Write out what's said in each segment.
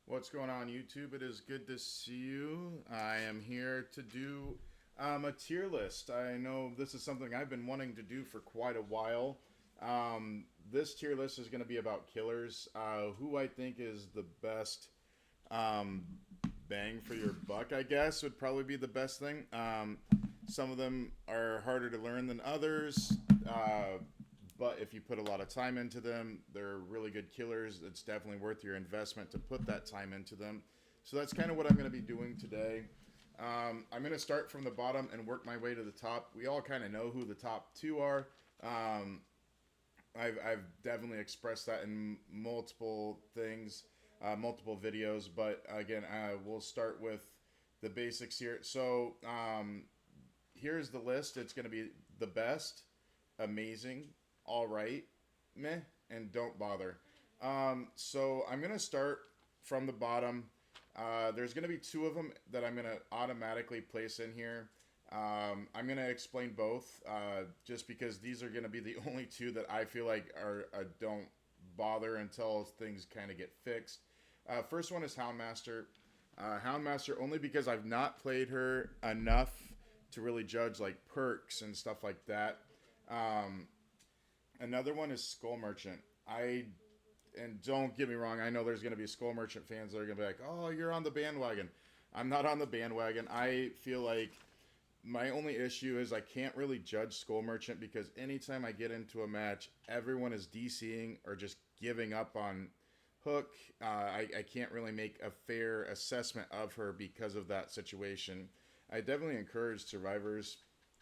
What's going on, YouTube? It is good to see you. I am here to do a tier list. I know this is something I've been wanting to do for quite a while. This tier list is going to be about killers. Who I think is the best um, bang for your buck, I guess, would probably be the best thing. Some of them are harder to learn than others. But if you put a lot of time into them, they're really good killers. It's definitely worth your investment to put that time into them. So that's kind of what I'm going to be doing today. I'm going to start from the bottom and work my way to the top. We all kind of know who the top two are. Um, I've definitely expressed that in multiple things, multiple videos. But again, we'll start with the basics here. So here's the list. It's going to be the best, amazing, all right, meh, and don't bother. So I'm gonna start from the bottom. There's gonna be two of them that I'm gonna automatically place in here. I'm gonna explain both, just because these are gonna be the only two that I feel like are don't bother until things kind of get fixed. First one is Houndmaster. Houndmaster only because I've not played her enough to really judge like perks and stuff like that. Um, Another one is Skull Merchant. And don't get me wrong, I know there's going to be Skull Merchant fans that are going to be like, "Oh, you're on the bandwagon." I'm not on the bandwagon. I feel like my only issue is I can't really judge Skull Merchant because anytime I get into a match, everyone is DCing or just giving up on Hook. I can't really make a fair assessment of her because of that situation. I definitely encourage survivors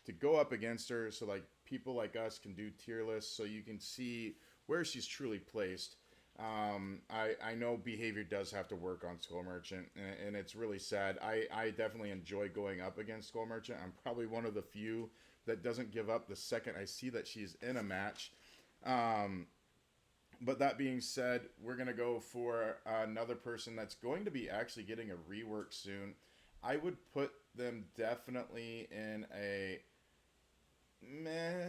to go up against her so like people like us can do tier lists so you can see where she's truly placed. I know behavior does have to work on Skull Merchant, and it's really sad. I definitely enjoy going up against Skull Merchant. I'm probably one of the few that doesn't give up the second I see that she's in a match. Um, but that being said, we're going to go for another person that's going to be actually getting a rework soon. I would put them definitely in a meh,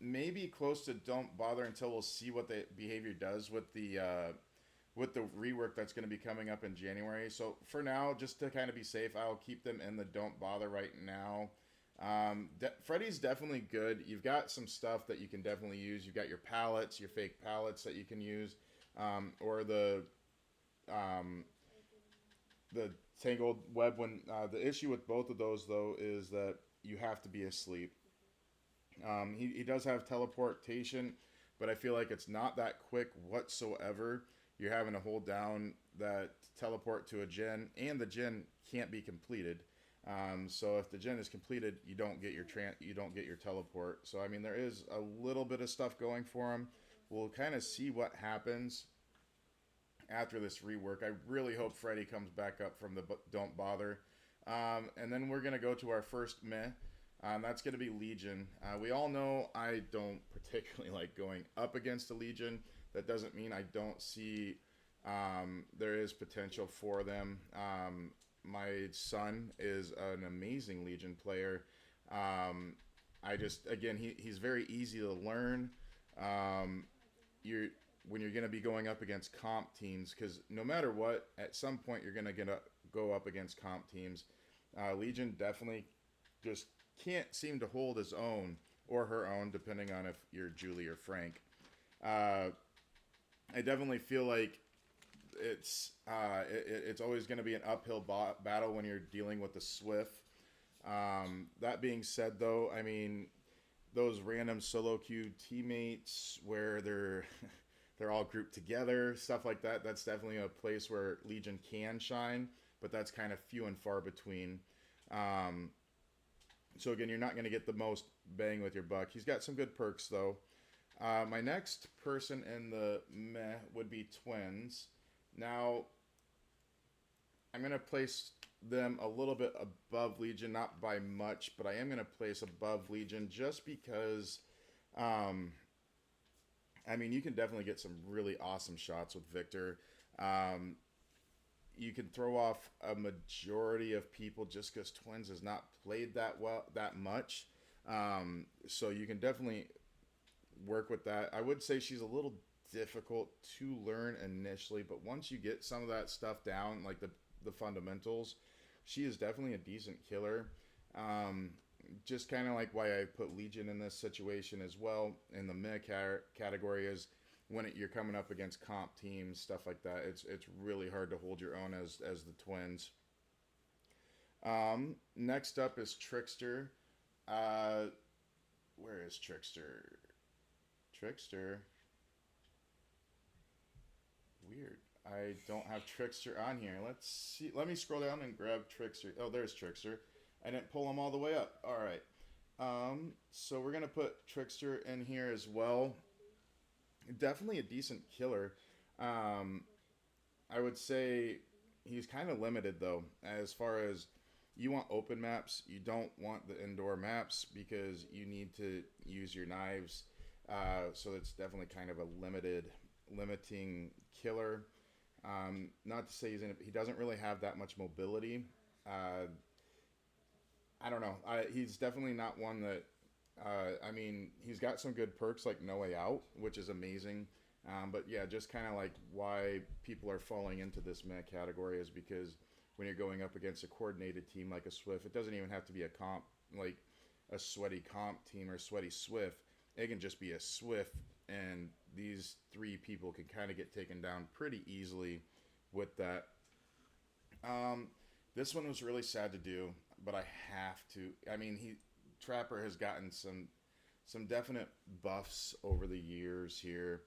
maybe close to don't bother until we'll see what the behavior does with the rework that's going to be coming up in January. So for now, just to kind of be safe, I'll keep them in the don't bother right now. Freddy's definitely good. You've got some stuff that you can definitely use. You've got your pallets, your fake pallets that you can use, or um, the tangled web. When the issue with both of those though is that you have to be asleep. He does have teleportation, but I feel like it's not that quick whatsoever. You're having to hold down that teleport to a gen, and the gen can't be completed. So if the gen is completed, you don't get your teleport. So I mean, there is a little bit of stuff going for him. We'll kind of see what happens after this rework. I really hope Freddy comes back up from the don't bother. And then we're gonna go to our first meh. That's going to be Legion. We all know I don't particularly like going up against a Legion. That doesn't mean I don't see there is potential for them. My son is an amazing Legion player. I just, again, he's very easy to learn. You're when you're going to be going up against comp teams, because no matter what, at some point you're going to go up against comp teams. Legion definitely just can't seem to hold his own or her own, depending on if you're Julie or Frank. Uh, I definitely feel like it's always going to be an uphill battle when you're dealing with the Swift. That being said, though, I mean those random solo queue teammates where they're they're all grouped together, stuff like that. That's definitely a place where Legion can shine, but that's kind of few and far between. Um, so again, you're not going to get the most bang with your buck. He's got some good perks though. My next person in the meh would be Twins. Now, I'm going to place them a little bit above Legion, not by much, but I am going to place above Legion just because, um, I mean, you can definitely get some really awesome shots with Victor. Um, you can throw off a majority of people just because Twins has not played that much. So you can definitely work with that. I would say she's a little difficult to learn initially, but once you get some of that stuff down, like the fundamentals, she is definitely a decent killer. Um, just kind of like why I put Legion in this situation as well in the mid category is when you're coming up against comp teams, stuff like that. It's really hard to hold your own as the twins. Next up is Trickster. Uh, where is Trickster? Trickster. Weird. I don't have Trickster on here. Let's see. Let me scroll down and grab Trickster. Oh, there's Trickster. I didn't pull them all the way up. All right. So we're gonna put Trickster in here as well. Definitely a decent killer. Um, I would say he's kind of limited though, as far as you want open maps. You don't want the indoor maps because you need to use your knives. So it's definitely kind of a limiting killer. Not to say he doesn't really have that much mobility. Uh, I don't know. He's definitely not one that. I mean, he's got some good perks like No Way Out, which is amazing. But yeah, just kind of like why people are falling into this meh category is because when you're going up against a coordinated team like a Swift, it doesn't even have to be a comp like a sweaty comp team or sweaty Swift. It can just be a Swift, and these three people can kind of get taken down pretty easily with that. Um, this one was really sad to do, but I have to. I mean, he Trapper has gotten some definite buffs over the years here,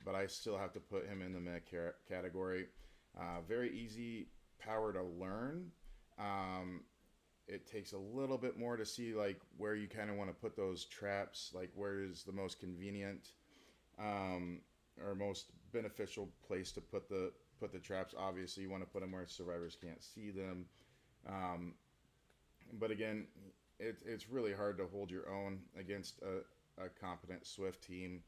but I still have to put him in the mech category. Very easy power to learn. Um, it takes a little bit more to see like where you kind of want to put those traps, like where is the most convenient um, or most beneficial place to put the traps. Obviously, you want to put them where survivors can't see them. Um, but again, it's really hard to hold your own against a competent Swift team.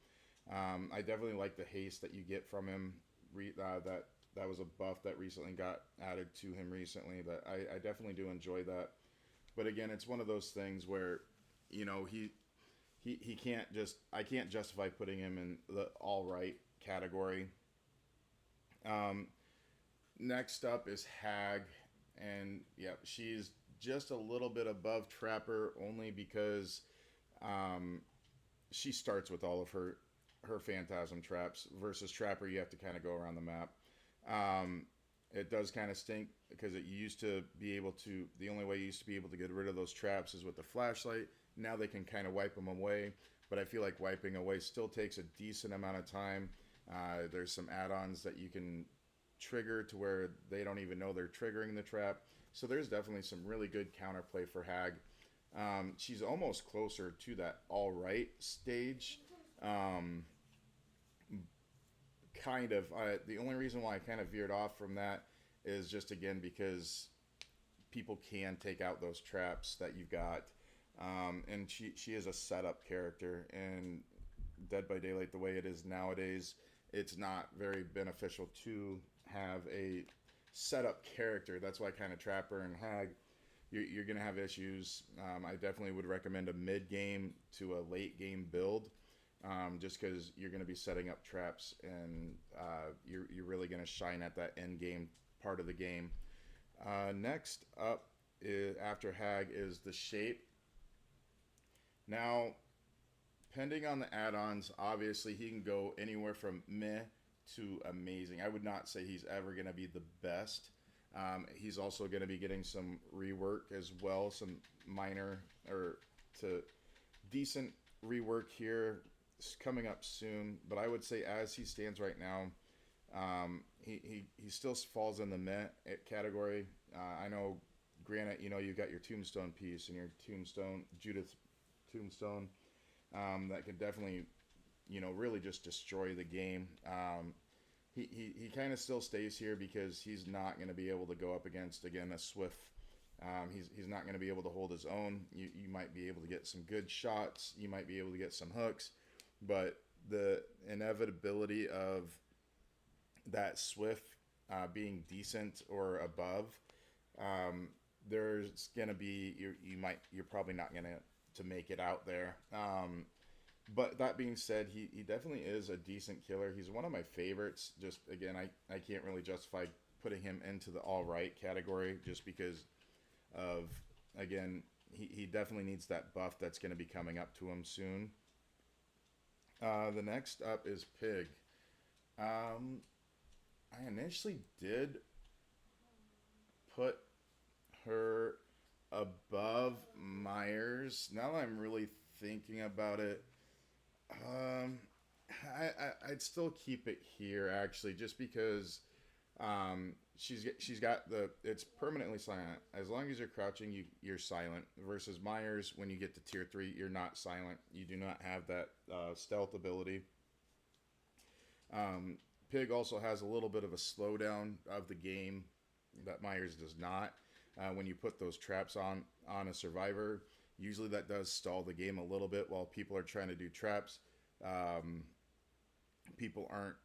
I definitely like the haste that you get from him. That was a buff that recently got added to him recently. That I definitely do enjoy that. But again, it's one of those things where, he can't just I can't justify putting him in the all right category. Um, Next up is Hag, and yeah, she's just a little bit above Trapper only because um, she starts with all of her phantasm traps versus Trapper. You have to kind of go around the map. Um, it does kind of stink because it used to be able to. The only way you used to be able to get rid of those traps is with the flashlight. Now they can kind of wipe them away, but I feel like wiping away still takes a decent amount of time. There's some add-ons that you can trigger to where they don't even know they're triggering the trap. So there's definitely some really good counterplay for Hag. She's almost closer to that all right stage. Um, Kind of. The only reason why I kind of veered off from that is just again because people can take out those traps that you've got. And she is a setup character, and Dead by Daylight, the way it is nowadays, it's not very beneficial to have a setup character. That's why kind of Trapper and Hag, you're going to have issues. I definitely would recommend a mid game to a late game build, just because you're going to be setting up traps and you're really going to shine at that end game part of the game. Next up after Hag is the Shape. Now, depending on the add-ons, obviously he can go anywhere from meh to amazing. I would not say he's ever going to be the best. He's also going to be getting some rework as well, some minor or to decent rework here coming up soon. But I would say as he stands right now, he still falls in the meh category. I know, granted, you got your Tombstone piece and your Tombstone Judith Tombstone that could definitely, really just destroy the game. He kind of still stays here because he's not going to be able to go up against, again, a Swift. He's not going to be able to hold his own. You might be able to get some good shots. You might be able to get some hooks. But the inevitability of that Swift being decent or above, there's going to be, you're probably not going to make it out there. But that being said, he definitely is a decent killer. He's one of my favorites. Just again, I can't really justify putting him into the all right category just because of again he definitely needs that buff that's going to be coming up to him soon. The next up is Pig. Um, I initially did put her above Myers. Now that I'm really thinking about it, um, I'd still keep it here actually, just because she's got the it's permanently silent. As long as you're crouching, you're silent. Versus Myers, when you get to tier 3, you're not silent. You do not have that stealth ability. Um, Pig also has a little bit of a slowdown of the game that Myers does not. When you put those traps on a survivor, usually that does stall the game a little bit while people are trying to do traps. Um, People aren't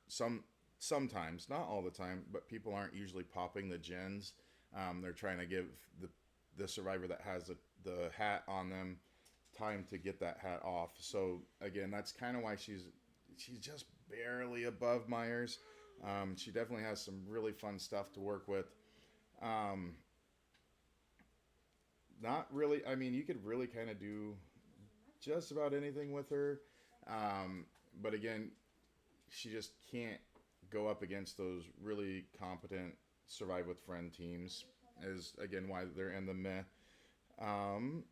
sometimes, not all the time, but people aren't usually popping the gens. They're trying to give the survivor that has the hat on them time to get that hat off. So again, that's kind of why she's just barely above Myers. She definitely has some really fun stuff to work with. Um, Not really. I mean, you could really kind of do just about anything with her. Um, but again, she just can't go up against those really competent survive with friend teams. Is again why they're in the meh. Um,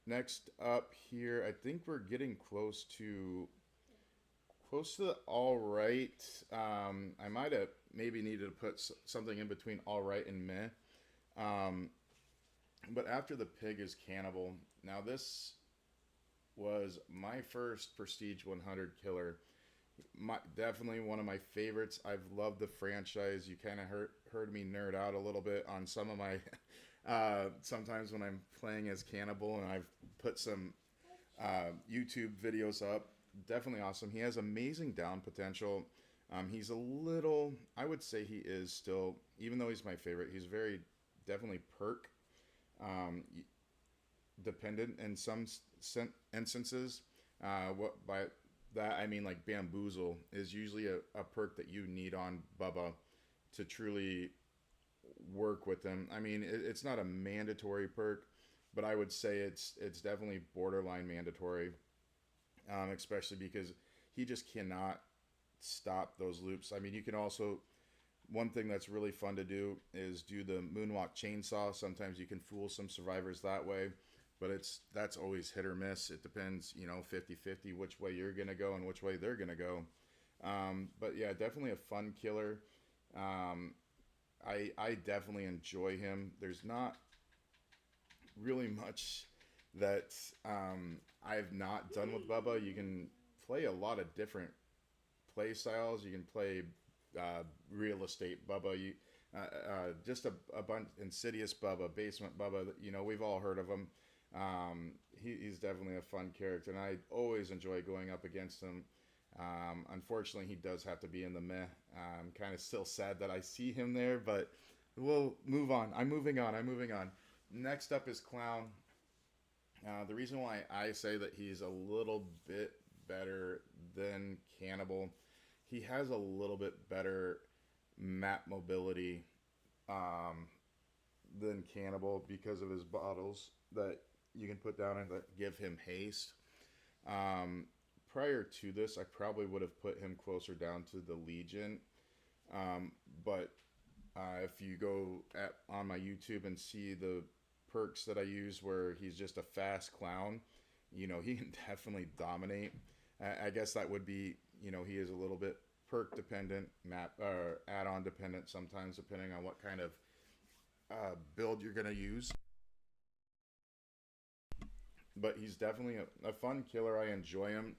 Next up here, I think we're getting close to the all right. I might have maybe needed to put something in between all right and meh. Um, but after the Pig is Cannibal. Now this was my first Prestige 100 killer. Definitely one of my favorites. I've loved the franchise. You kind of heard me nerd out a little bit on some of my sometimes when I'm playing as Cannibal, and I've put some YouTube videos up. Definitely awesome. He has amazing down potential. He's a little, I would say he is still, even though he's my favorite, he's very definitely perk um, dependent in some instances. What by that I mean, like Bamboozle is usually a perk that you need on Bubba to truly work with him. I mean, it's not a mandatory perk, but I would say it's definitely borderline mandatory, especially because he just cannot stop those loops. I mean, you can also one thing that's really fun to do is do the moonwalk chainsaw. Sometimes you can fool some survivors that way, but that's always hit or miss. It depends, 50-50 which way you're going to go and which way they're going to go. But yeah, definitely a fun killer. Um, I definitely enjoy him. There's not really much that I've not done with Bubba. You can play a lot of different play styles. You can play real estate Bubba. Just a bunch Insidious Bubba, Basement Bubba. We've all heard of him. He's definitely a fun character, and I always enjoy going up against him. Unfortunately, he does have to be in the meh. I'm kind of still sad that I see him there, but we'll move on. I'm moving on. I'm moving on. Next up is Clown. The reason why I say that he's a little bit better than Cannibal, he has a little bit better map mobility um, than Cannibal because of his bottles that you can put down and that give him haste. Um, Prior to this, I probably would have put him closer down to the Legion. But if you go on my YouTube and see the perks that I use where he's just a fast clown, he can definitely dominate. I guess that would be, he is a little bit perk dependent, map or add-on dependent sometimes, depending on what kind of build you're gonna use. But he's definitely a fun killer. I enjoy him.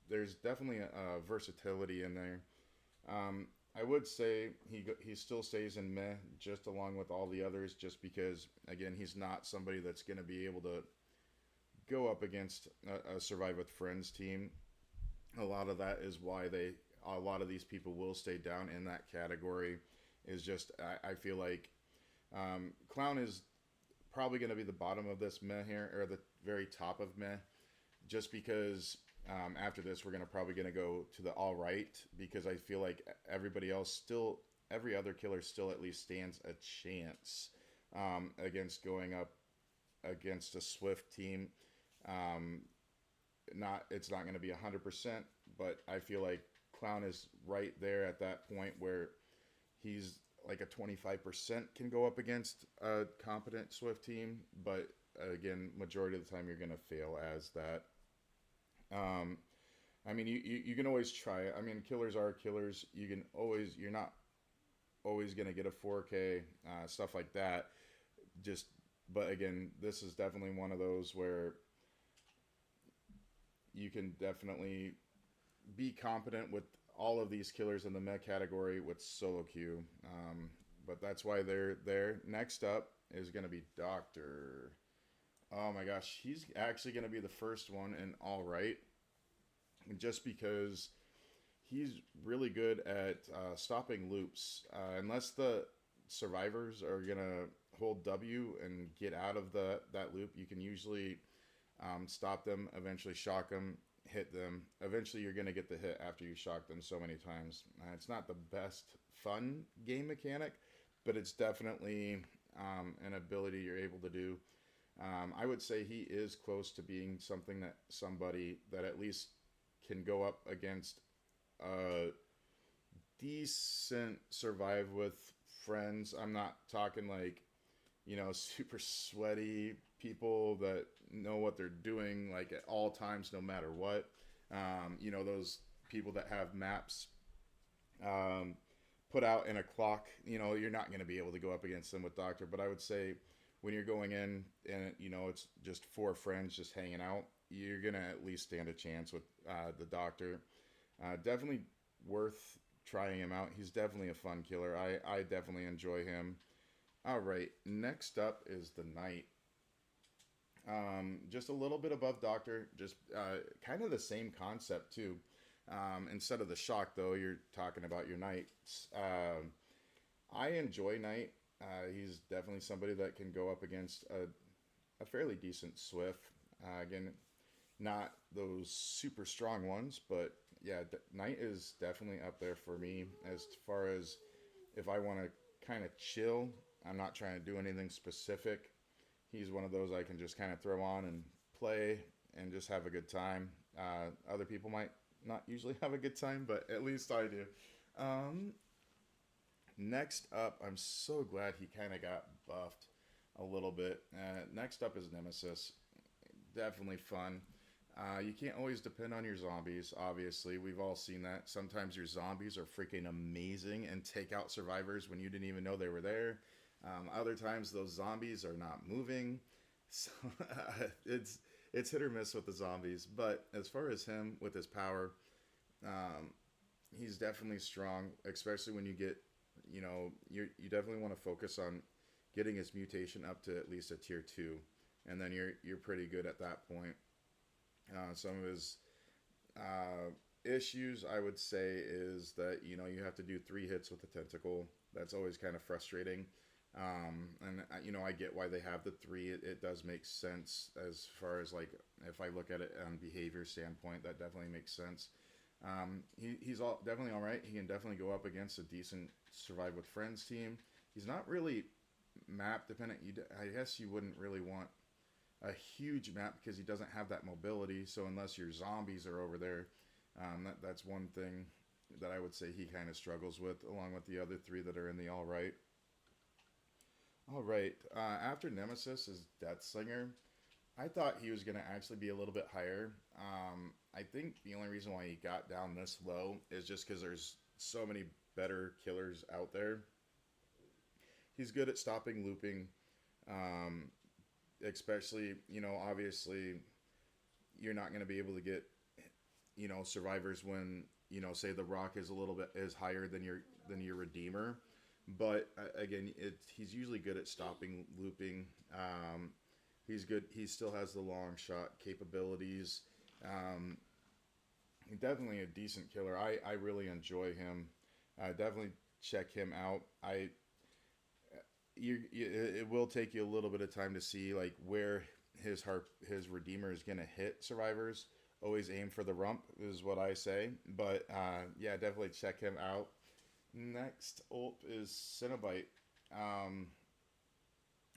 There's definitely a versatility in there. I would say he still stays in meh just along with all the others, just because again he's not somebody that's going to be able to go up against a survive with friends team. A lot of that is why a lot of these people will stay down in that category. Is just I feel like Clown is probably going to be the bottom of this meh here, or the very top of meh. just because after this we're gonna probably gonna go to the all right because I feel like everybody else still every other killer still at least stands a chance against going up against a Swift team. Um, not it's not going to be 100%, but I feel like Clown is right there at that point where he's like a 25% can go up against a competent Swift team, but again, majority of the time you're going to fail as that. Um, I mean, you can always try it. I mean, killers are killers. You can always, you're not always going to get a 4K, stuff like that. Just, but again, this is definitely one of those where you can definitely be competent with all of these killers in the mech category with solo queue. But that's why they're there. Next up is going to be Doctor. Oh my gosh, he's actually going to be the first one in all right, just because he's really good at stopping loops. Unless the survivors are going to hold W and get out of that loop, you can usually stop them, eventually shock them, hit them. Eventually, you're going to get the hit after you shock them so many times. It's not the best fun game mechanic, but it's definitely an ability you're able to do. I would say he is close to being something that somebody that at least can go up against a decent survive with friends. I'm not talking like, super sweaty people that know what they're doing like at all times, no matter what. Those people that have maps um, put out in a clock, you're not going to be able to go up against them with Doctor. But I would say when you're going in and, it's just four friends just hanging out, you're going to at least stand a chance with the Doctor. Definitely worth trying him out. He's definitely a fun killer. I definitely enjoy him. All right, next up is the Knight. Just a little bit above Doctor, just kind of the same concept too. Instead of the shock, though, you're talking about your Knights. I enjoy Knight. He's definitely somebody that can go up against a fairly decent Swift. Again, not those super strong ones, but yeah, Knight is definitely up there for me as far as if I want to kind of chill. I'm not trying to do anything specific. He's one of those I can just kind of throw on and play and just have a good time. Other people might not usually have a good time, but at least I do. Next up, I'm so glad he kind of got buffed a little bit. Next up is Nemesis. Definitely fun. You can't always depend on your zombies, obviously. We've all seen that. Sometimes your zombies are freaking amazing and take out survivors when you didn't even know they were there. Other times those zombies are not moving. So it's hit or miss with the zombies. But as far as him with his power, he's definitely strong, especially when you get, you definitely want to focus on getting his mutation up to at least a tier 2. And then you're pretty good at that point. Some of his issues, I would say, is that you have to do 3 hits with the tentacle. That's always kind of frustrating. And I get why they have the 3. It does make sense as far as like if I look at it on behavior standpoint, that definitely makes sense. He's definitely all right. He can definitely go up against a decent survive with friends team. He's not really map dependent. I guess you wouldn't really want a huge map because he doesn't have that mobility. So unless your zombies are over there, that's one thing that I would say he kind of struggles with, along with the other 3 that are in the all right. All right. After Nemesis is Deathslinger. I thought he was going to actually be a little bit higher. I think the only reason why he got down this low is just because there's so many better killers out there. He's good at stopping looping. Especially, obviously you're not going to be able to get, survivors when, say the rock is a little bit is higher than your Redeemer. But again, he's usually good at stopping looping. He's good. He still has the long shot capabilities. He's definitely a decent killer. I really enjoy him. Definitely check him out. It will take you a little bit of time to see like where his Redeemer is gonna hit survivors. Always aim for the rump is what I say. But yeah, definitely check him out. Next ult is Cenobite. Um,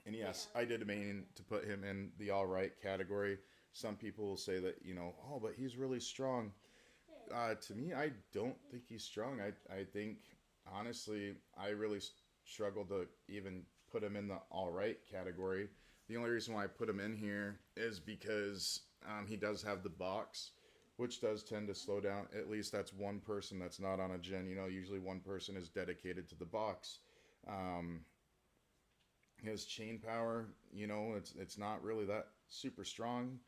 and yes, I did mean to put him in the all right category. Some people will say that, oh, but he's really strong. To me, I don't think he's strong. I think, honestly, I really struggle to even put him in the all right category. The only reason why I put him in here is because he does have the box, which does tend to slow down. At least that's one person that's not on a gen. Usually one person is dedicated to the box. Um, his chain power, it's not really that super strong.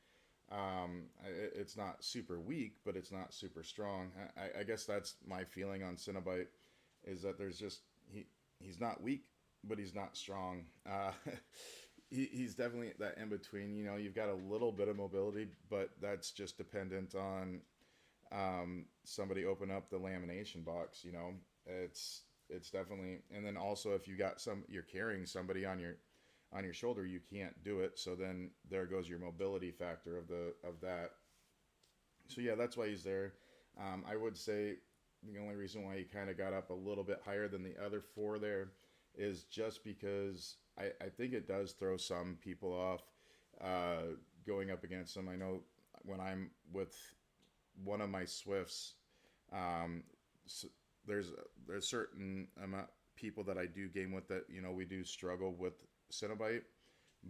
It's not super weak, but it's not super strong. I guess that's my feeling on Cenobite, is that there's just he's not weak, but he's not strong. He's definitely that in between. You've got a little bit of mobility, but that's just dependent on somebody open up the lamination box. It's definitely, and then also if you got you're carrying somebody on your shoulder, you can't do it. So then there goes your mobility factor of that. So yeah, that's why he's there. I would say the only reason why he kind of got up a little bit higher than the other four there is just because I think it does throw some people off going up against him. I know when I'm with one of my Swifts, um, s there's certain amount people that I do game with that we do struggle with Cenobite,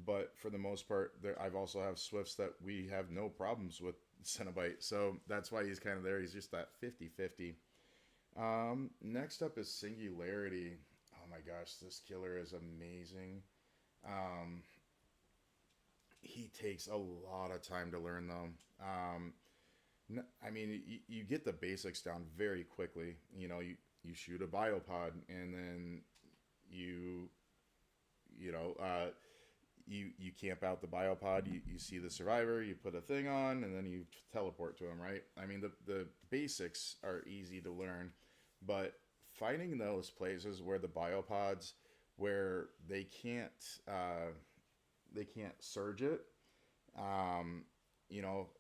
but for the most part, I've also have Swifts that we have no problems with Cenobite, so that's why he's kind of there. He's just that 50-50. Next up is Singularity. Oh my gosh, this killer is amazing. Um, he takes a lot of time to learn though. I mean, you get the basics down very quickly. You shoot a biopod, and then you you know you camp out the biopod. You see the survivor, you put a thing on, and then you teleport to him. Right? I mean, the basics are easy to learn, but finding those places where the biopods where they can't surge it, um,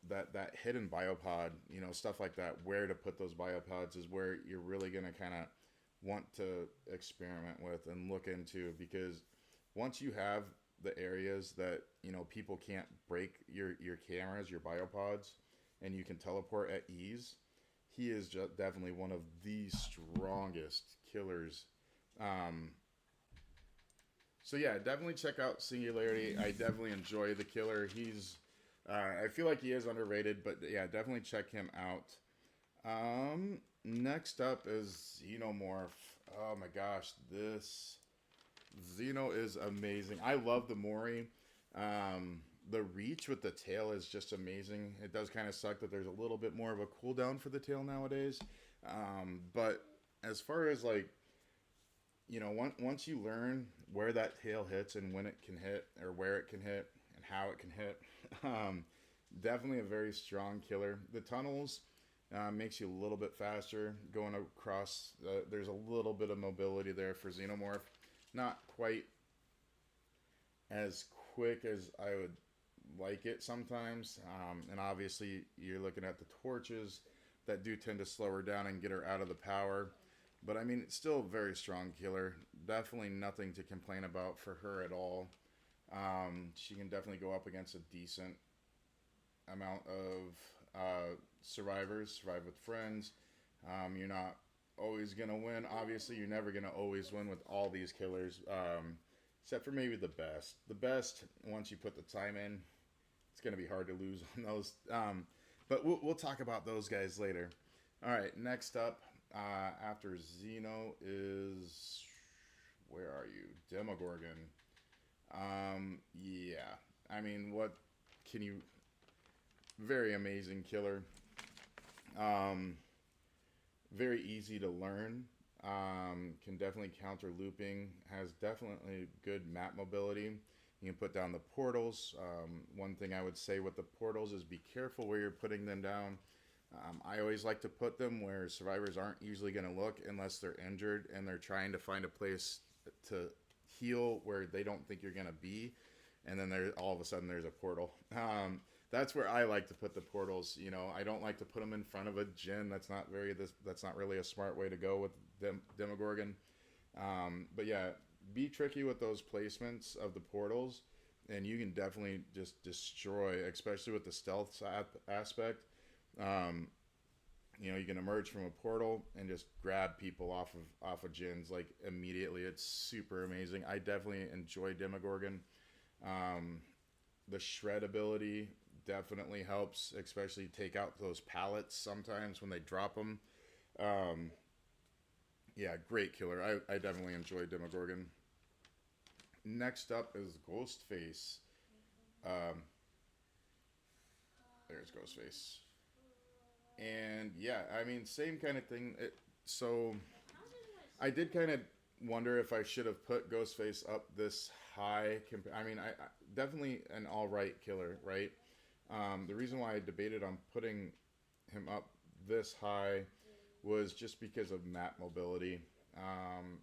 that hidden biopod, stuff like that, where to put those biopods is where you're really going to kind of want to experiment with and look into, because once you have the areas that people can't break your cameras, your biopods, and you can teleport at ease, he is just definitely one of the strongest killers. um, so yeah, definitely check out Singularity. I definitely enjoy the killer. I feel like he is underrated, but yeah, definitely check him out. Next up is Xenomorph. Oh my gosh, this Xeno is amazing. I love the Mori. The reach with the tail is just amazing. It does kind of suck that there's a little bit more of a cooldown for the tail nowadays. But as far as like, once you learn where that tail hits and when it can hit, or where it can hit and how it can hit, definitely a very strong killer. The tunnels makes you a little bit faster going across. There's a little bit of mobility there for Xenomorph. Not quite as quick as I would like it sometimes. And obviously, you're looking at the torches that do tend to slow her down and get her out of the power. But I mean, it's still a very strong killer. Definitely nothing to complain about for her at all. She can definitely go up against a decent amount of survivors, survive with friends. You're not always going to win. Obviously, you're never going to always win with all these killers, except for maybe the best. The best, once you put the time in, it's going to be hard to lose on those. But we'll talk about those guys later. All right, next up, after Xeno is, where are you? Demogorgon. Yeah. I mean, what can you... Very amazing killer. Very easy to learn. Can definitely counter looping. Has definitely good map mobility. You can put down the portals. One thing I would say with the portals is be careful where you're putting them down. I always like to put them where survivors aren't usually going to look unless they're injured and they're trying to find a place to heal where they don't think you're going to be. and then there all of a sudden there's a portal. That's where I like to put the portals. You know, I don't like to put them in front of a Jin. That's not really a smart way to go with Demogorgon. But yeah, be tricky with those placements of the portals, and you can definitely just destroy, especially with the stealth aspect. Um, you know, you can emerge from a portal and just grab people off of Jins like immediately. It's super amazing. I definitely enjoy Demogorgon. Um, the shred ability definitely helps, especially take out those pallets sometimes when they drop them. Um, yeah, great killer. I definitely enjoy Demogorgon. Next up is Ghostface. Um, there's Ghostface. And yeah, I mean, same kind of thing. So I did kind of wonder if I should have put Ghostface up this high. I mean, I definitely an all right killer, right? The reason why I debated on putting him up this high was just because of map mobility. Um,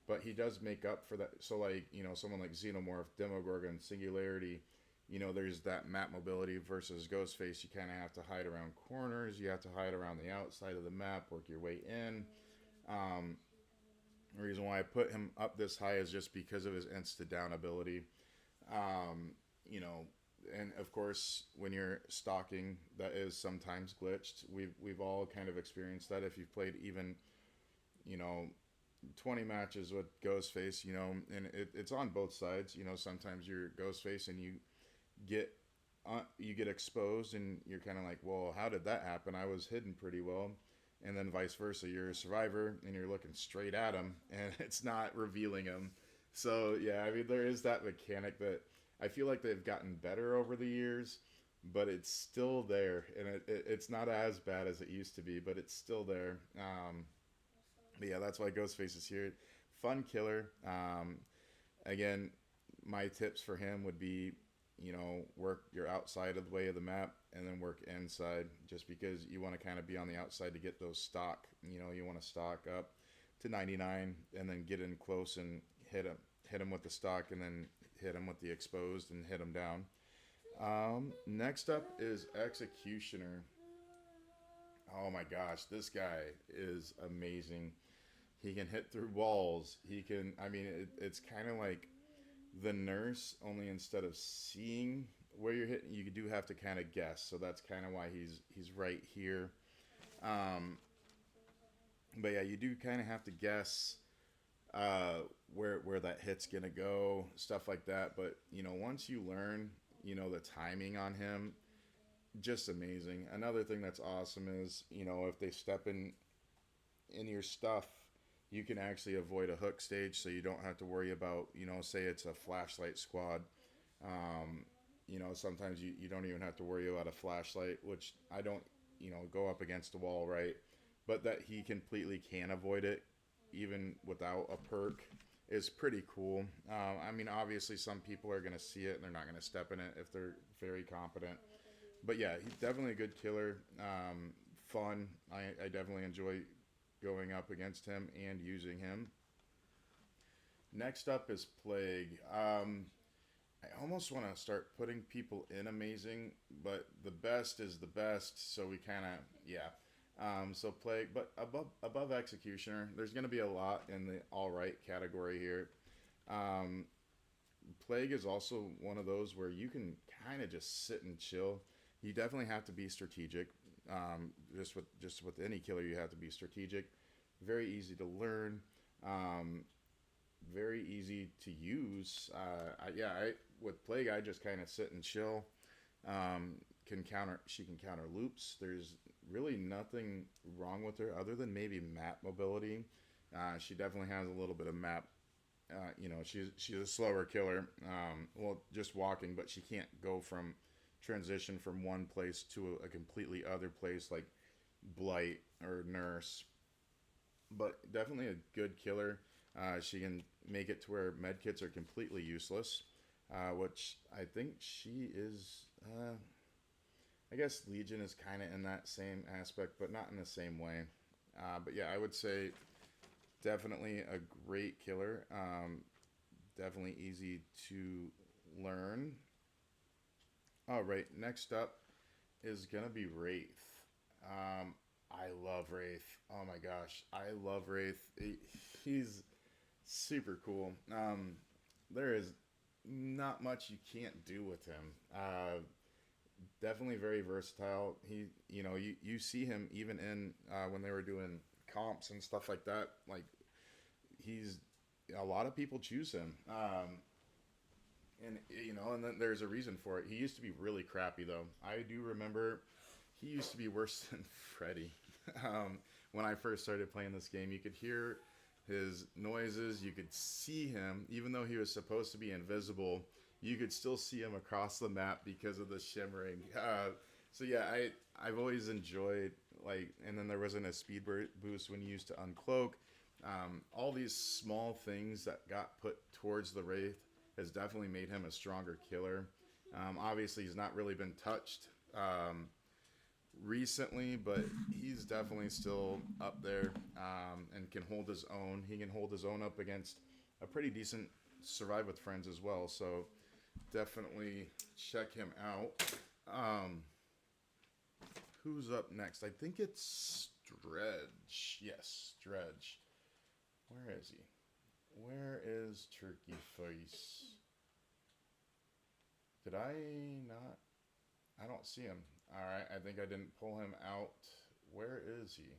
but he does make up for that. So, like, you know, someone like Xenomorph, Demogorgon, Singularity, you know, there's that map mobility versus Ghostface. You kind of have to hide around corners. You have to hide around the outside of the map, work your way in. Um, the reason why I put him up this high is just because of his insta down ability. Um, you know, and of course, when you're stalking, that is sometimes glitched. We've all kind of experienced that. If you've played even, you know, 20 matches with Ghostface, you know, and it's on both sides. You know, sometimes you're Ghostface and get you get exposed, and you're kind of like, well, how did that happen? I was hidden pretty well. And then vice versa, you're a survivor and you're looking straight at him, and it's not revealing him. So yeah, I mean, there is that mechanic that I feel like they've gotten better over the years, but it's still there, and it's not as bad as it used to be, but it's still there. But yeah, that's why Ghostface is here. Fun killer. Again, my tips for him would be, you know, work your outside of the way of the map and then work inside, just because you want to kind of be on the outside to get those stock. You know, you want to stock up to 99 and then get in close and hit him with the stock, and then hit him with the exposed and hit him down. Next up is Executioner. Oh my gosh, this guy is amazing. He can hit through walls. He can, I mean, it's kind of like the nurse, only instead of seeing where you're hitting, you do have to kind of guess. So that's kind of why he's right here. Um, but yeah, you do kind of have to guess where that hit's gonna go, stuff like that. But you know, once you learn, you know, the timing on him, just amazing. Another thing that's awesome is, you know, if they step in your stuff, you can actually avoid a hook stage, so you don't have to worry about, you know, say it's a flashlight squad. Um, you know, sometimes you don't even have to worry about a flashlight, which I don't, you know, go up against a wall, right? But that he completely can avoid it, even without a perk, is pretty cool. I mean, obviously, some people are going to see it and they're not going to step in it if they're very competent. But yeah, he's definitely a good killer. Fun. I definitely enjoy going up against him and using him. Next up is Plague. I almost want to start putting people in amazing, but the best is the best, so we kind of, yeah. So Plague, but above Executioner, there's going to be a lot in the all right category here. Um, Plague is also one of those where you can kind of just sit and chill. You definitely have to be strategic. Just with any killer, you have to be strategic. Very easy to learn. Um, very easy to use. With Plague, I just kind of sit and chill. She can counter loops. There's really nothing wrong with her other than maybe map mobility. She definitely has a little bit of map. You know, she's a slower killer. Well, just walking, but she can't go from transition from one place to a completely other place like Blight or Nurse. But definitely a good killer. She can make it to where medkits are completely useless, which I think she is. I guess Legion is kind of in that same aspect, but not in the same way. But yeah, I would say definitely a great killer. Definitely easy to learn. All right, next up is gonna be Wraith. I love Wraith. Oh my gosh, I love Wraith. He's super cool. There is not much you can't do with him. Definitely very versatile. You see him even in when they were doing comps and stuff like that. Like he's a lot of people choose him. And then there's a reason for it. He used to be really crappy though. I do remember he used to be worse than Freddy. When I first started playing this game, you could hear his noises. You could see him, even though he was supposed to be invisible. You could still see him across the map because of the shimmering. So yeah, I've always enjoyed and then there wasn't a speed boost when you used to uncloak. All these small things that got put towards the Wraith has definitely made him a stronger killer. Obviously, he's not really been touched recently, but he's definitely still up there and can hold his own. He can hold his own up against a pretty decent Survive with Friends as well. So definitely check him out. Who's up next? I think it's Dredge. Yes, Dredge. Where is he? Where is Turkey Face? Did I not? I don't see him. Alright, I think I didn't pull him out. Where is he?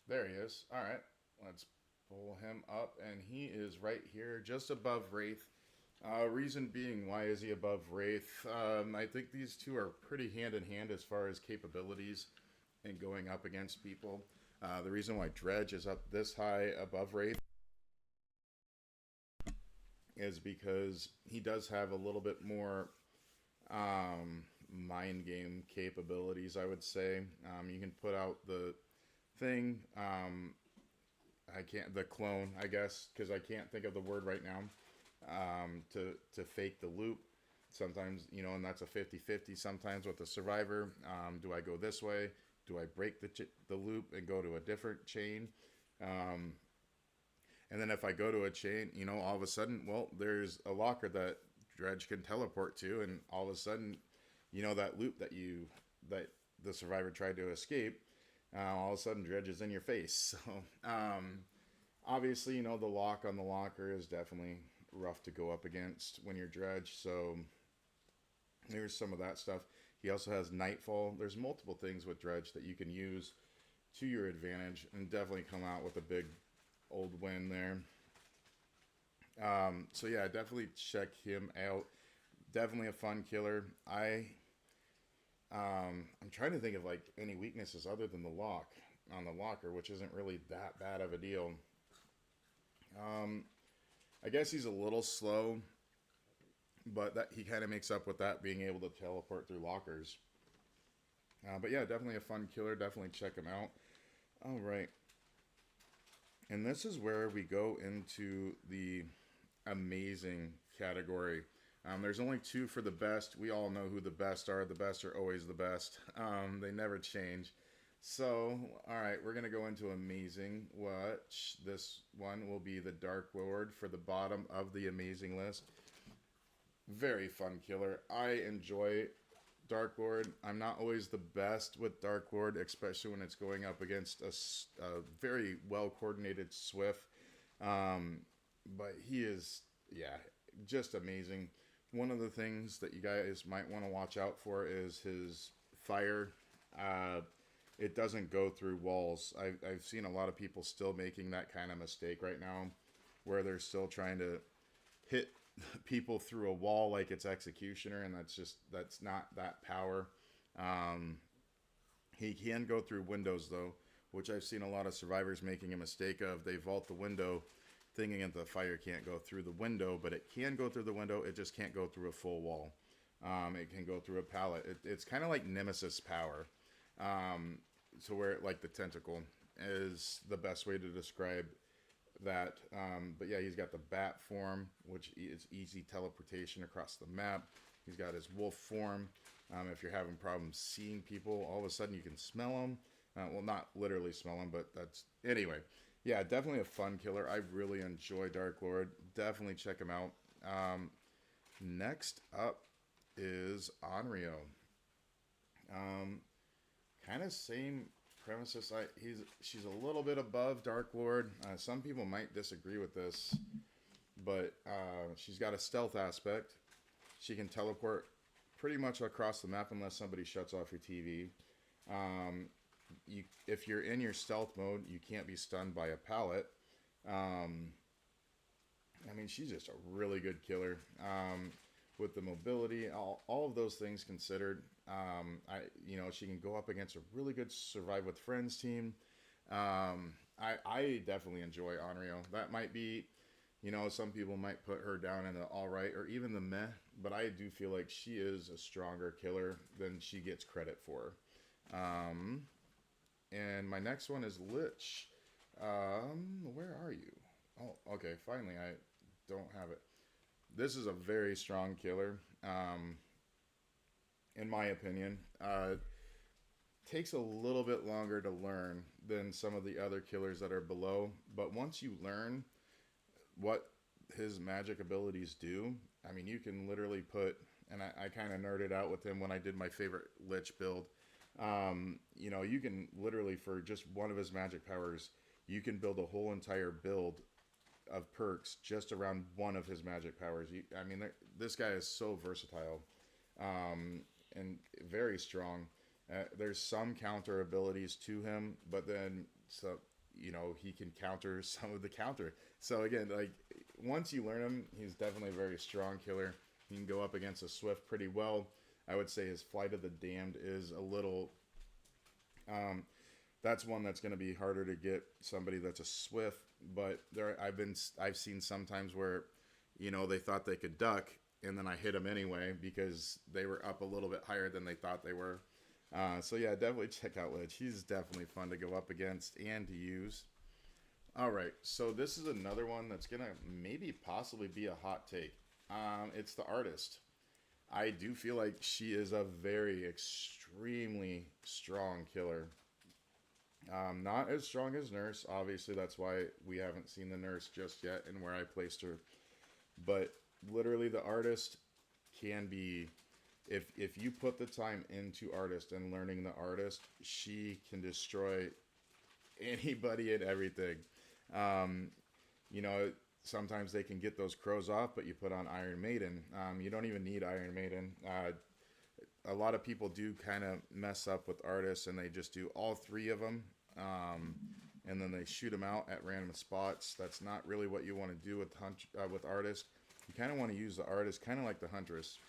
There he is. Alright, let's pull him up. And he is right here, just above Wraith. Reason being, why is he above Wraith? I think these two are pretty hand in hand as far as capabilities and going up against people. The reason why Dredge is up this high above Wraith is because he does have a little bit more mind game capabilities, I would say. You can put out the thing. The clone, I guess, because I can't think of the word right now. To fake the loop. Sometimes, and that's a 50-50 sometimes with the survivor. Do I go this way? Do I break the loop and go to a different chain? And then if I go to a chain, all of a sudden, well, there's a locker that Dredge can teleport to, and all of a sudden, that loop that the survivor tried to escape, all of a sudden Dredge is in your face. So, obviously, the lock on the locker is definitely rough to go up against when you're Dredge. So there's some of that stuff. He also has Nightfall. There's multiple things with Dredge that you can use to your advantage and definitely come out with a big old win there. So yeah, definitely check him out. Definitely a fun killer. I'm trying to think of any weaknesses other than the lock on the locker, which isn't really that bad of a deal. I guess he's a little slow, but that he kind of makes up with that being able to teleport through lockers. But yeah, definitely a fun killer. Definitely check him out. All right. And this is where we go into the amazing category. There's only two for the best. We all know who the best are. The best are always the best. They never change. So, all right, we're going to go into amazing, which this one will be the Dark Lord for the bottom of the amazing list. Very fun killer. I enjoy Dark Lord. I'm not always the best with Dark Lord, especially when it's going up against a very well-coordinated Swift. But he is, just amazing. One of the things that you guys might want to watch out for is his fire. It doesn't go through walls. I've seen a lot of people still making that kind of mistake right now, where they're still trying to hit people through a wall like it's Executioner, and that's not that power. He can go through windows though, which I've seen a lot of survivors making a mistake of. They vault the window thinking that the fire can't go through the window, but it can go through the window. It just can't go through a full wall. It can go through a pallet. It's kind of like Nemesis power. So where the tentacle is the best way to describe that. But yeah, he's got the bat form, which is easy teleportation across the map. He's got his wolf form. If you're having problems seeing people, all of a sudden you can smell them. Well, not literally smell them, but anyway. Yeah, definitely a fun killer. I really enjoy Dark Lord. Definitely check him out. Next up is Onryo. Um, Kind of same premises. She's a little bit above Dark Lord. Some people might disagree with this, but she's got a stealth aspect. She can teleport pretty much across the map unless somebody shuts off your TV. Um, if you're in your stealth mode, you can't be stunned by a pallet. Um, I mean, she's just a really good killer. With the mobility, all of those things considered, she can go up against a really good survive with friends team. I definitely enjoy Onryo. That might be, some people might put her down in the all right or even the meh, but I do feel like she is a stronger killer than she gets credit for. Um, and my next one is Lich. Where are you? Oh, okay. Finally, I don't have it. This is a very strong killer, in my opinion. Takes a little bit longer to learn than some of the other killers that are below, but once you learn what his magic abilities do, I mean, you can literally put, and I kind of nerded out with him when I did my favorite Lich build. You can literally, for just one of his magic powers, you can build a whole entire build of perks just around one of his magic powers. I mean, this guy is so versatile, and very strong. There's some counter abilities to him, but then he can counter some of the counter. So again, like once you learn him, he's definitely a very strong killer. He can go up against a Swift pretty well. I would say his Flight of the Damned is a little. That's one that's going to be harder to get somebody that's a Swift. But I've seen sometimes where, they thought they could duck, and then I hit them anyway because they were up a little bit higher than they thought they were. So yeah, definitely check out Lich. He's definitely fun to go up against and to use. All right, so this is another one that's gonna maybe possibly be a hot take. It's the Artist. I do feel like she is a very extremely strong killer. Not as strong as Nurse, obviously. That's why we haven't seen the Nurse just yet and where I placed her. But literally, the Artist can be, if you put the time into Artist and learning the Artist, she can destroy anybody and everything. Um, you know, Sometimes they can get those crows off, but you put on Iron Maiden. You don't even need Iron Maiden. A lot of people do kind of mess up with Artists, and they just do all three of them, and then they shoot them out at random spots. That's not really what you want to do with Artist. You kind of want to use the Artist kind of like the Huntress,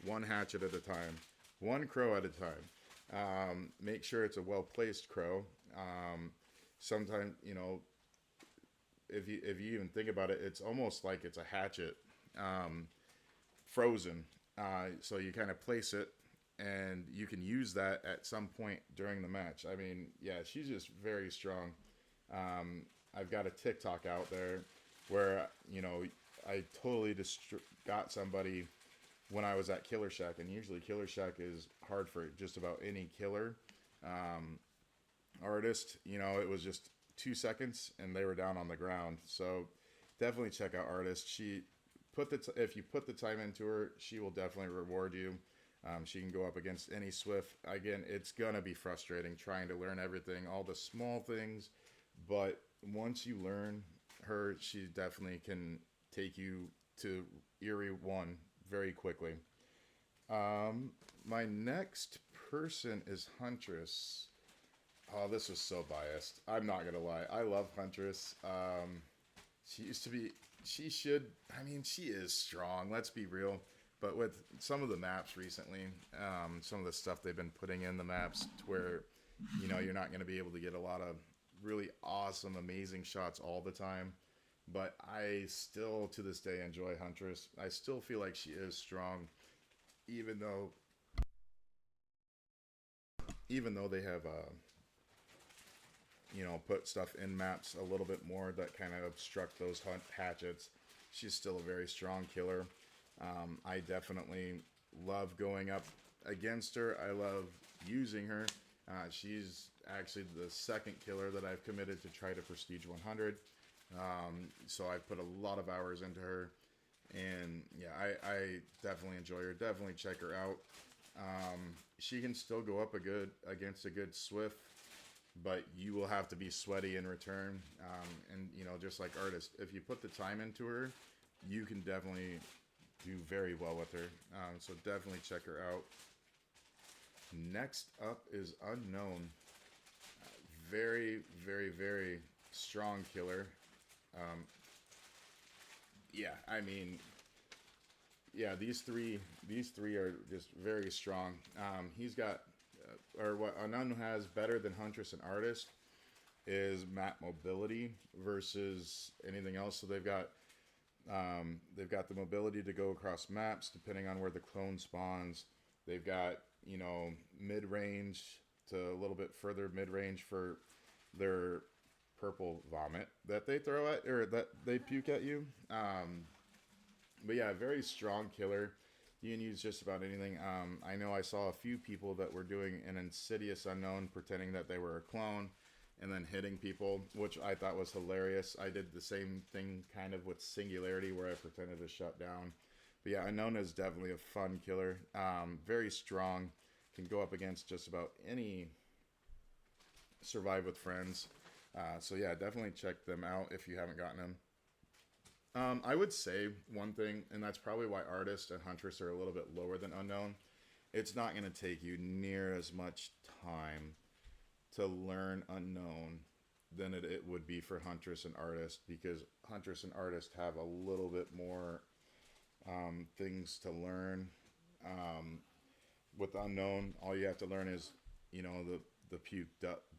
one hatchet at a time, one crow at a time. Make sure it's a well placed crow. Sometimes if you even think about it, it's almost like it's a hatchet, frozen. So you kind of place it, and you can use that at some point during the match. I mean, yeah, she's just very strong. I've got a TikTok out there where I totally got somebody when I was at Killer Shack, and usually Killer Shack is hard for just about any killer. Artist, it was just 2 seconds and they were down on the ground. So definitely check out Artist. If you put the time into her, she will definitely reward you. She can go up against any Swift. Again, it's gonna be frustrating trying to learn everything, all the small things, but once you learn her, she definitely can take you to Eerie 1 very quickly. My next person is Huntress. Oh, this was so biased. I'm not gonna lie. I love Huntress. She used to be. She is strong. Let's be real. But with some of the maps recently, some of the stuff they've been putting in the maps, to where you're not gonna be able to get a lot of really awesome, amazing shots all the time. But I still, to this day, enjoy Huntress. I still feel like she is strong, even though they have put stuff in maps a little bit more that kind of obstruct those hatchets. She's still a very strong killer. I definitely love going up against her. I love using her. She's actually the second killer that I've committed to try to Prestige 100. So I put a lot of hours into her, and yeah, I definitely enjoy her. Definitely check her out. She can still go up a good against a good Swift, but you will have to be sweaty in return. And just like Artist, if you put the time into her, you can definitely do very well with her. So definitely check her out. Next up is Unknown. Very, very, very strong killer. Um, yeah, I mean, yeah, these three are just very strong. He's got, or what Unknown has better than Huntress and Artist is map mobility versus anything else. So they've got the mobility to go across maps depending on where the clone spawns. They've got mid range to a little bit further mid range for their purple vomit that they throw at or that they puke at you. But yeah, very strong killer. You can use just about anything. I know I saw a few people that were doing an Insidious Unknown pretending that they were a clone and then hitting people, which I thought was hilarious. I did the same thing kind of with Singularity where I pretended to shut down. But yeah, Unknown is definitely a fun killer. Very strong. Can go up against just about any Survive with Friends. So yeah, definitely check them out if you haven't gotten them. I would say one thing, and that's probably why Artist and Huntress are a little bit lower than Unknown. It's not going to take you near as much time to learn Unknown than it would be for Huntress and Artist, because Huntress and Artist have a little bit more things to learn. Um, with Unknown, all you have to learn is, the puke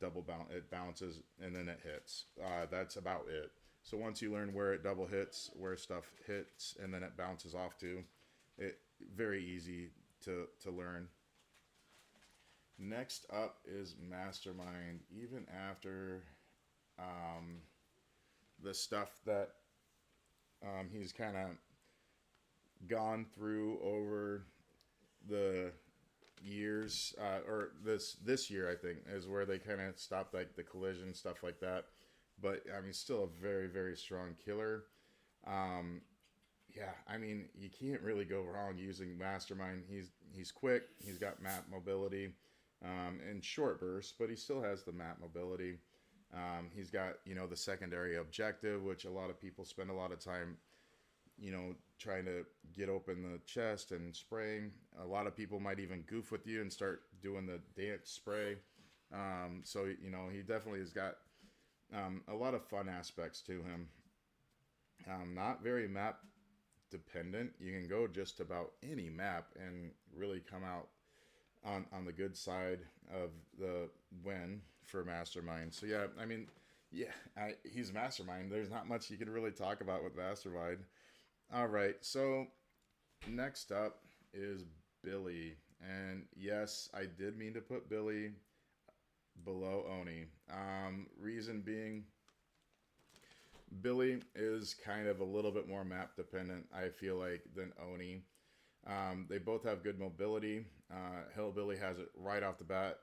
double bounce. It bounces and then it hits. That's about it. So once you learn where it double hits, where stuff hits, and then it bounces off to, it very easy to learn. Next up is Mastermind. Even after um, the stuff that he's kind of gone through over the years, or this year, I think, is where they kind of stopped like the collision stuff like that. But I mean, still a very, very strong killer. Um, yeah, I mean, you can't really go wrong using Mastermind. He's quick. He's got map mobility and short bursts, but he still has the map mobility. He's got the secondary objective, which a lot of people spend a lot of time trying to get open the chest and spraying. A lot of people might even goof with you and start doing the dance spray. So he definitely has got a lot of fun aspects to him. Not very map dependent. You can go just about any map and really come out on the good side of the win for Mastermind. So yeah, I mean, yeah, he's Mastermind. There's not much you can really talk about with Mastermind. All right, so next up is Billy, and yes, I did mean to put Billy below Oni. Reason being, Billy is kind of a little bit more map dependent, I feel like, than Oni. They both have good mobility. Hillbilly has it right off the bat.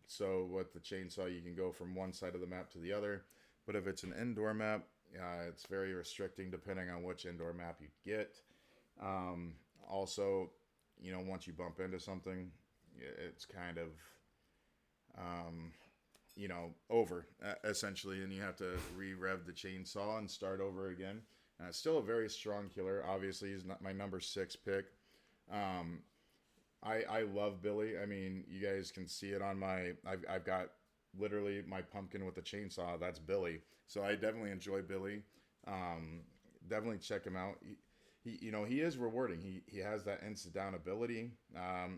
So with the chainsaw, you can go from one side of the map to the other. But if it's an indoor map, it's very restricting depending on which indoor map you get. Also, once you bump into something, it's kind of, over essentially, and you have to re-rev the chainsaw and start over again. Still a very strong killer. Obviously, he's not my number 6 pick. I love Billy. I mean, you guys can see it on I've got literally my pumpkin with the chainsaw. That's Billy. So I definitely enjoy Billy. Definitely check him out. He is rewarding. He has that instant down ability.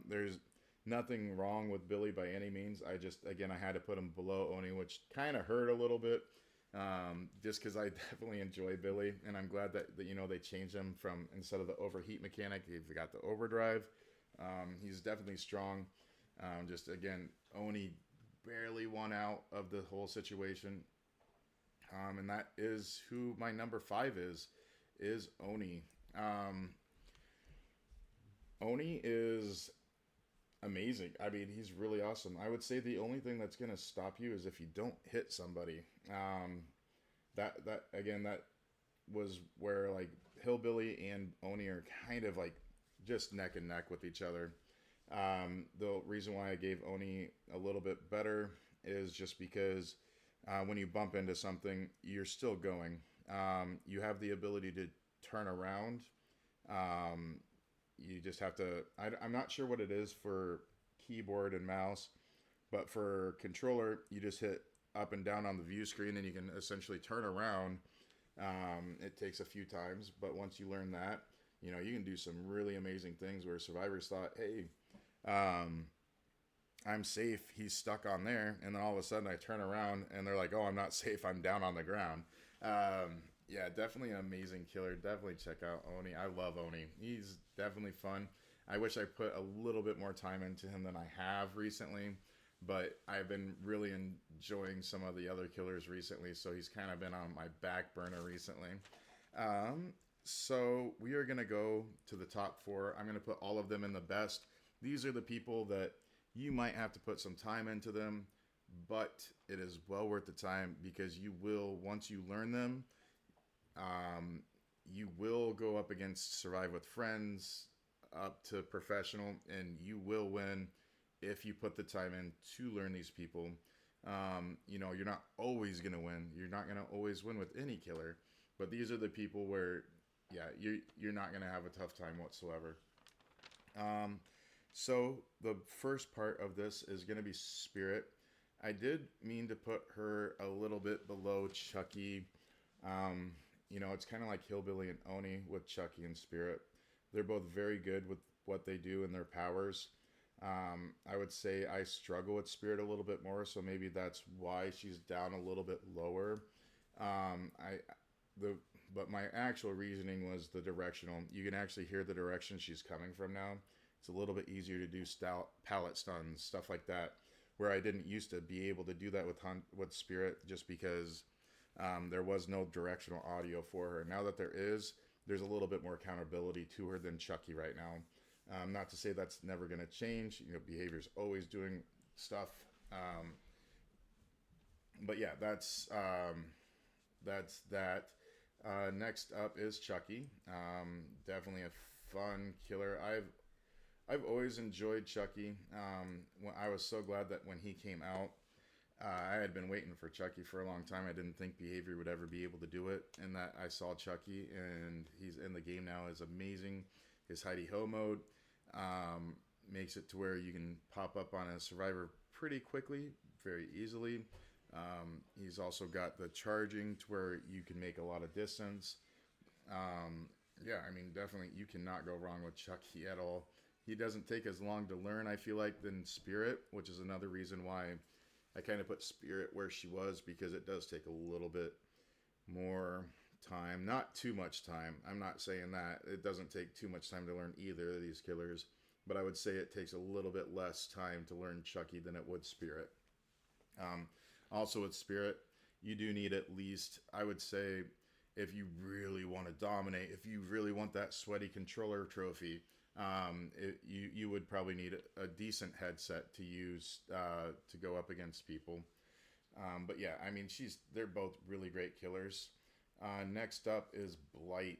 There's nothing wrong with Billy by any means. I had to put him below Oni, which kind of hurt a little bit. Just because I definitely enjoy Billy, and I'm glad that they changed him from, instead of the overheat mechanic, they've got the overdrive. He's definitely strong. Just again, Oni barely won out of the whole situation, and that is who my number 5 is Oni. Oni is amazing. I mean, he's really awesome. I would say the only thing that's gonna stop you is if you don't hit somebody. That again, that was where like Hillbilly and Oni are kind of like just neck and neck with each other. The reason why I gave Oni a little bit better is just because when you bump into something, you're still going. You have the ability to turn around. Um, you just have to. I'm not sure what it is for keyboard and mouse, but for controller, you just hit up and down on the view screen, and you can essentially turn around. It takes a few times, but once you learn that, you can do some really amazing things. Where survivors thought, "Hey, um, I'm safe. He's stuck on there," and then all of a sudden, I turn around, and they're like, "Oh, I'm not safe. I'm down on the ground." Yeah, definitely an amazing killer. Definitely check out Oni. I love Oni. He's definitely fun. I wish I put a little bit more time into him than I have recently, but I've been really enjoying some of the other killers recently, so he's kind of been on my back burner recently. Um, so we are going to go to the top four. I'm going to put all of them in the best. These are the people that you might have to put some time into them, but it is well worth the time because you will, once you learn them, um, you will go up against Survive with Friends, up to professional, and you will win if you put the time in to learn these people. You're not always going to win. You're not going to always win with any killer, but these are the people where, yeah, you're not going to have a tough time whatsoever. Um, so the first part of this is going to be Spirit. I did mean to put her a little bit below Chucky. Um, it's kind of like Hillbilly and Oni with Chucky and Spirit. They're both very good with what they do and their powers. I would say I struggle with Spirit a little bit more, so maybe that's why she's down a little bit lower. I the But my actual reasoning was the directional. You can actually hear the direction she's coming from now. It's a little bit easier to do pallet stuns, stuff like that, where I didn't used to be able to do that with Spirit just because there was no directional audio for her. Now that there's a little bit more accountability to her than Chucky right now. Not to say that's never going to change. Behavior's always doing stuff. Um, but yeah, that's that. Next up is Chucky. Definitely a fun killer. I've always enjoyed Chucky. When I was so glad that when he came out, I had been waiting for Chucky for a long time. I didn't think Behavior would ever be able to do it, and that I saw Chucky, and he's in the game now is amazing. His hidey ho mode makes it to where you can pop up on a survivor pretty quickly, very easily. He's also got the charging to where you can make a lot of distance. Yeah, I mean, definitely you cannot go wrong with Chucky at all. He doesn't take as long to learn, I feel like, than Spirit, which is another reason why I kind of put Spirit where she was, because it does take a little bit more time. Not too much time. I'm not saying that. It doesn't take too much time to learn either of these killers, but I would say it takes a little bit less time to learn Chucky than it would Spirit. Um, Also with Spirit, you do need at least, I would say, if you really want to dominate, if you really want that sweaty controller trophy, you would probably need a decent headset to use to go up against people. But yeah, I mean, they're both really great killers. Next up is Blight.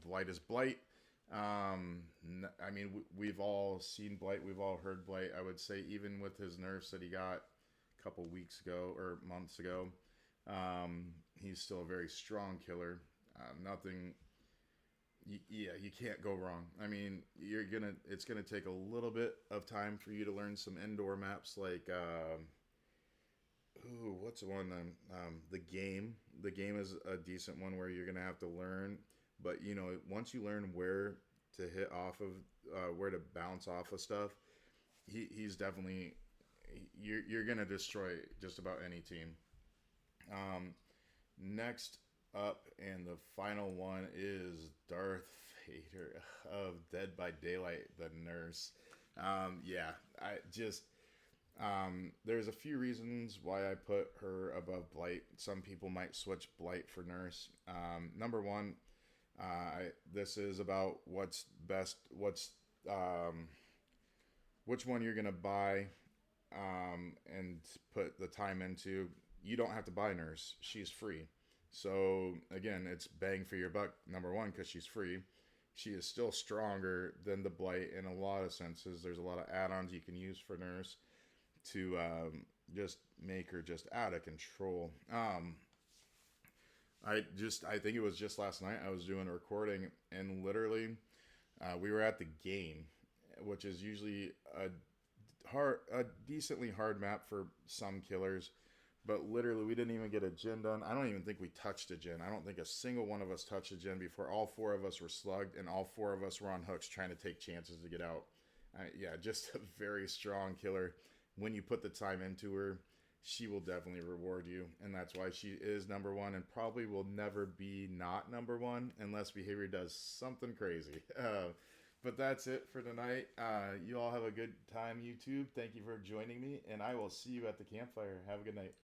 Blight is Blight. I mean, we've all seen Blight. We've all heard Blight. I would say even with his nerfs that he got a couple weeks ago or months ago, he's still a very strong killer. Nothing. Yeah, you can't go wrong. I mean, it's gonna take a little bit of time for you to learn some indoor maps like, what's the one? The game. The game is a decent one where you're gonna have to learn. But once you learn where to hit off of, where to bounce off of stuff, he's definitely you're gonna destroy just about any team. Next up, and the final one is Darth Vader of Dead by Daylight, the nurse. Yeah, I just there's a few reasons why I put her above Blight. Some people might switch Blight for nurse. Number one, this is about what's best, what's um, which one you're gonna buy and put the time into. You don't have to buy Nurse; she's free. So again, it's bang for your buck. Number one, because she's free. She is still stronger than the Blight in a lot of senses. There's a lot of add-ons you can use for Nurse to just make her just out of control. I think it was just last night I was doing a recording and literally we were at the game, which is usually a decently hard map for some killers, but literally we didn't even get a gen done. I don't even think we touched a gen. I don't think a single one of us touched a gen before all four of us were slugged and all four of us were on hooks trying to take chances to get out. Yeah, just a very strong killer. When you put the time into her, she will definitely reward you, and that's why she is number one and probably will never be not number one unless behavior does something crazy. But that's it for tonight. You all have a good time, YouTube. Thank you for joining me, and I will see you at the campfire. Have a good night.